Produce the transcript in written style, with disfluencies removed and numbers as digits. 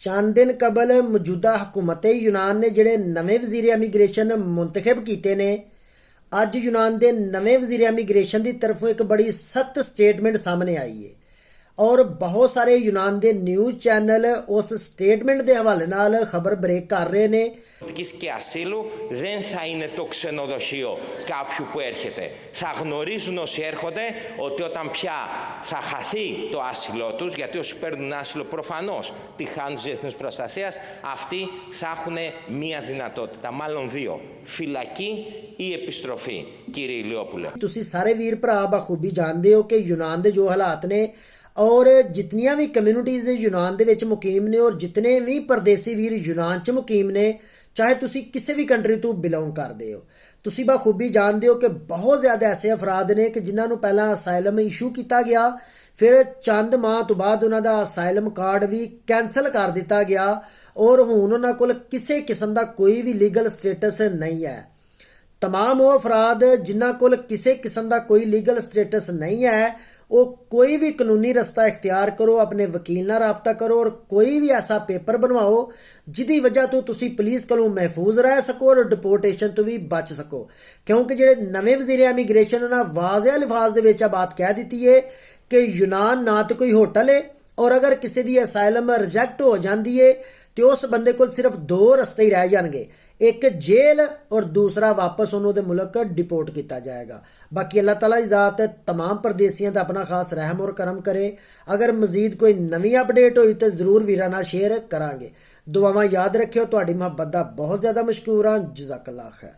चंद दिन कबल मौजूदा हुकूमत यूनान ने जिहड़े नवे वजीर एमीग्रेशन मुंतखब कीते ने, अज यूनान के नवे वजीर एमीग्रेशन की तरफों एक बड़ी सख्त स्टेटमेंट सामने आई है और बहुत सारे यूनान के न्यूज़ चैनल उस स्टेटमेंट के हवाले नाल खबर ब्रेक कर रहे हैं। Και ασύλου δεν θα είναι το ξενοδοχείο κάποιου που έρχεται. Θα γνωρίζουν όσοι έρχονται ότι όταν πια θα χαθεί το άσυλό τους, γιατί όσοι παίρνουν άσυλο προφανώς τη χάνουν της διεθνούς προστασίας, αυτοί θα έχουν μία δυνατότητα, μάλλον δύο: φυλακή ή επιστροφή, κύριε Ηλιόπουλε. ਤੁਸੀਂ ਸਾਰੇ ਵੀਰ ਭਰਾ ਬਖੂਬੀ ਜਾਣਦੇ ਹੋ ਕਿ ਯੂਨਾਨ ਦੇ ਜੋ ਹਾਲਾਤ ਨੇ और जितनियां भी कम्यूनिटीज़ यूनान दे विच मुकीम ने और जितने भी परदेसी वीर यूनान च मुकीम ने, चाहे तुसी किसी भी कंट्री तो बिलोंग करते हो, तुसी बखूबी जानते हो कि बहुत ज़्यादा ऐसे अफराद ने कि जिन्होंने पहला असائلम इशू किया गया, फिर चंद माह तो बाद उन्हों का असائلम कार्ड भी कैंसल कर दिता गया और हुण उन्होंने कोल किसी किस्म का कोई भी लीगल स्टेटस नहीं है। तमाम वो अफराद जिन्हों कोल किसी किस्म का कोई लीगल स्टेटस नहीं है, वो कोई भी कानूनी रस्ता इख्तियार करो, अपने वकील नाल राबता करो और कोई भी ऐसा पेपर बनवाओ जिहदी वजह तो तुसी पुलिस कोलों महफूज रह सको और डिपोर्टेशन तो भी बच सको। क्योंकि जिहड़े नवे वजीर एमीग्रेशन उन्होंने वाज़ेह अल्फाज दे विच बात कह दी है कि यूनान ना तो कोई होटल है और अगर किसी दी असائلम रिजैक्ट हो जाती है तो उस बंदे को सिर्फ दो रस्ते ही रह जाएंगे, एक जेल और दूसरा वापस उन्होंने मुल्क डिपोर्ट किया जाएगा। बाकी अल्लाह ताला की ज़ात तमाम परदेसियों का अपना खास रहम और करम करे। अगर मजीद कोई नवी अपडेट हुई तो जरूर वीरां नाल शेयर करांगे। दुआवां याद रखियो, तुहाडी मुहब्बत दा बहुत ज़्यादा मशकूर हाँ। जज़ाकल्लाह खैर।